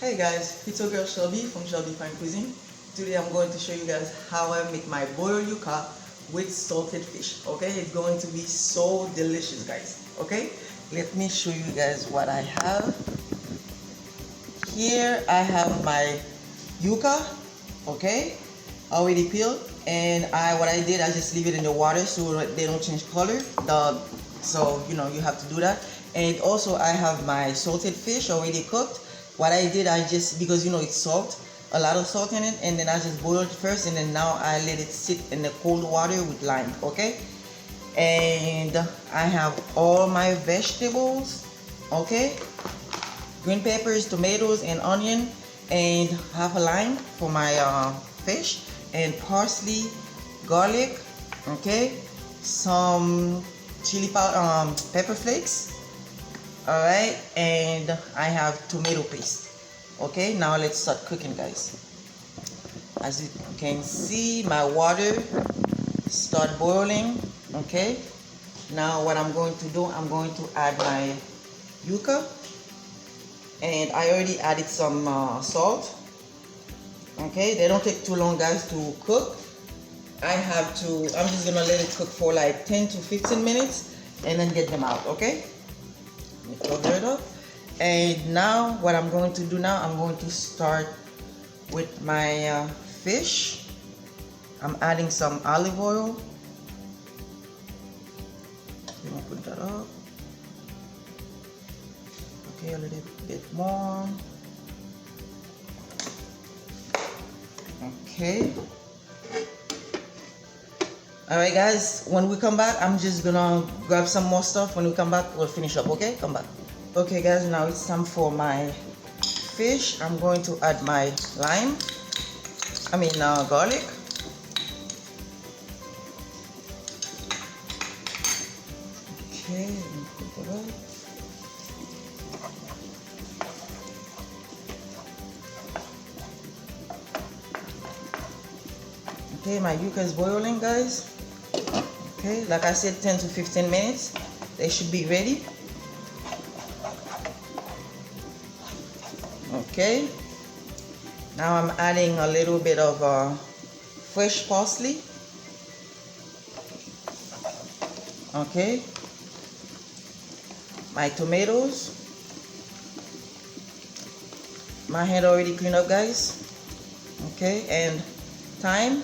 Hey guys, it's your girl Shelby from Shelby Fine Cuisine. Today I'm going to show you guys how I make my boiled yuca with salted fish. Okay, it's going to be so delicious, guys. Okay, let me show you guys what I have. Here I have my yuca, okay, already peeled, and what I did, I just leave it in the water so they don't change color. So you have to do that. And also I have my salted fish already cooked. What I did, I just, because it's salt, a lot of salt in it, and then I just boiled it first, and then now I let it sit in the cold water with lime, okay? And I have all my vegetables, okay? Green peppers, tomatoes, and onion, and half a lime for my fish, and parsley, garlic, okay? Some chili powder, pepper flakes. All right, and I have tomato paste. Okay, now let's start cooking, guys. As you can see, my water start boiling. Okay, now what I'm going to do, I'm going to add my yuca, and I already added some salt. Okay, they don't take too long, guys, to cook. I'm just gonna let it cook for like 10 to 15 minutes and then get them out. Okay, cover it up. And now what I'm going to do now, I'm going to start with my fish. I'm adding some olive oil. I'm gonna put that up. Okay, a little bit more. Okay. Alright guys, when we come back, I'm just gonna grab some more stuff. When we come back, we'll finish up, okay? Come back. Okay guys, now it's time for my fish. I'm going to add my garlic. Okay, let me put that up. Okay, my yuca is boiling, guys. Okay, like I said, 10 to 15 minutes. They should be ready. Okay, now I'm adding a little bit of fresh parsley. Okay, my tomatoes. My hand already cleaned up, guys. Okay, and thyme.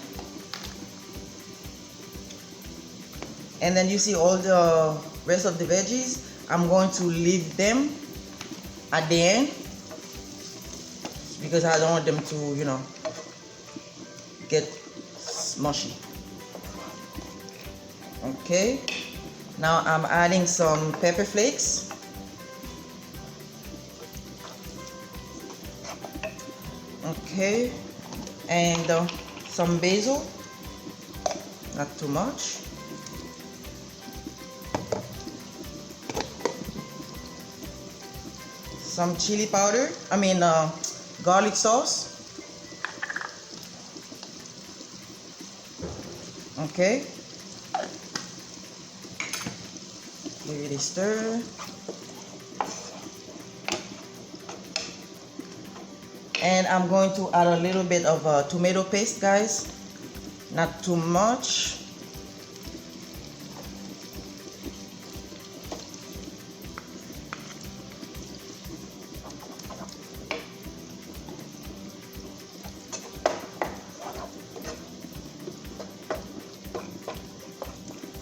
And then you see all the rest of the veggies. I'm going to leave them at the end because I don't want them to, get mushy. Okay. Now I'm adding some pepper flakes. Okay. And some basil. Not too much. Some chili powder, garlic sauce. Okay. Give it a stir. And I'm going to add a little bit of tomato paste, guys. Not too much.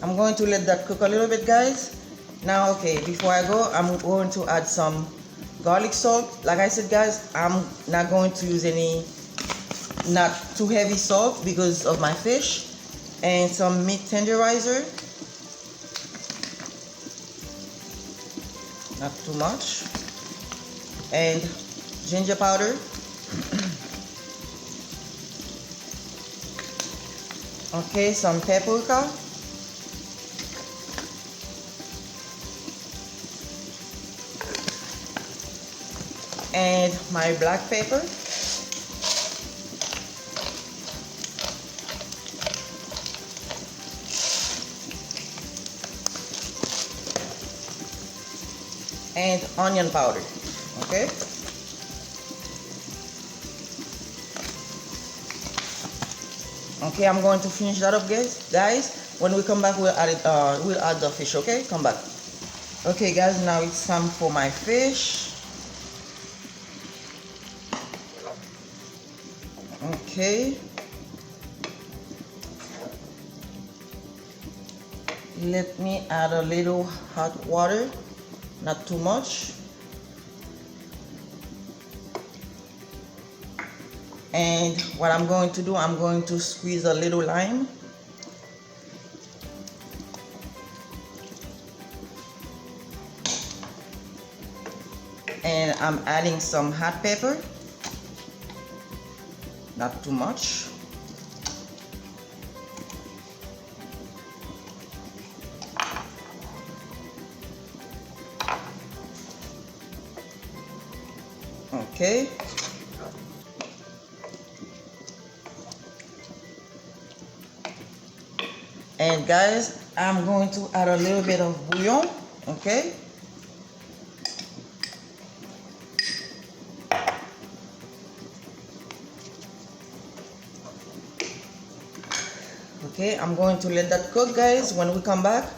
I'm going to let that cook a little bit, guys. Now, okay, before I go, I'm going to add some garlic salt. Like I said, guys, I'm not going to use any not too heavy salt because of my fish. And some meat tenderizer. Not too much. And ginger powder. Okay, some paprika. And my black pepper. And onion powder. Okay. Okay, I'm going to finish that up, guys. When we come back, we'll add it. We'll add the fish. Okay, come back. Okay, guys. Now it's time for my fish. Okay. Let me add a little hot water, not too much. And what I'm going to do, I'm going to squeeze a little lime. And I'm adding some hot pepper, not too much. Okay. And guys, I'm going to add a little bit of bouillon, okay? Okay, I'm going to let that cook, guys. When we come back,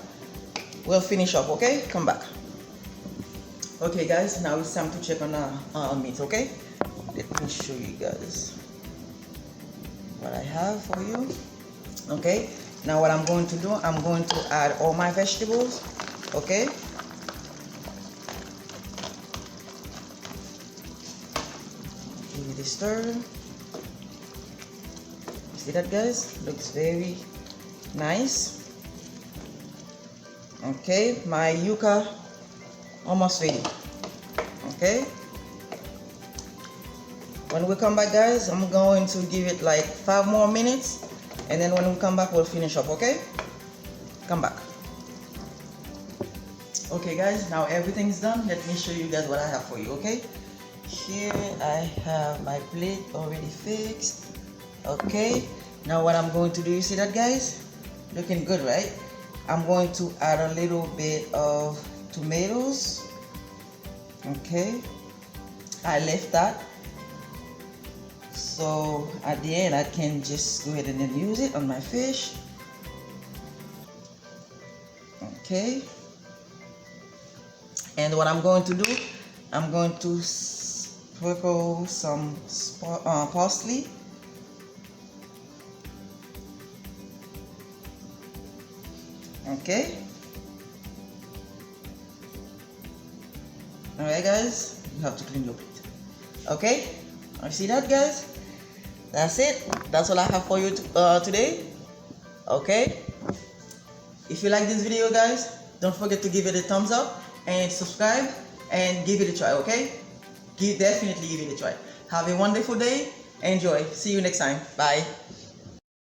we'll finish up, okay? Come back. Okay, guys, now it's time to check on our meat, okay? Let me show you guys what I have for you. Okay, now what I'm going to do, I'm going to add all my vegetables, okay? Give it a stir. See that, guys? Looks very nice. Okay, my yuca almost ready. Okay, when we come back, guys, I'm going to give it like 5 more minutes, and then when we come back, we'll finish up. Okay, come back. Okay, guys, now everything's done. Let me show you guys what I have for you. Okay, here I have my plate already fixed. Okay, now what I'm going to do, you see that, guys? Looking good, right? I'm going to add a little bit of tomatoes. Okay, I left that so at the end I can just go ahead and then use it on my fish. Okay, and what I'm going to do, I'm going to sprinkle some parsley. Okay. Alright, guys, you have to clean your plate. Okay, I see that, guys. That's it. That's all I have for you today. Okay, if you like this video, guys, don't forget to give it a thumbs up and subscribe and give it a try. Okay, definitely give it a try. Have a wonderful day. Enjoy. See you next time. Bye.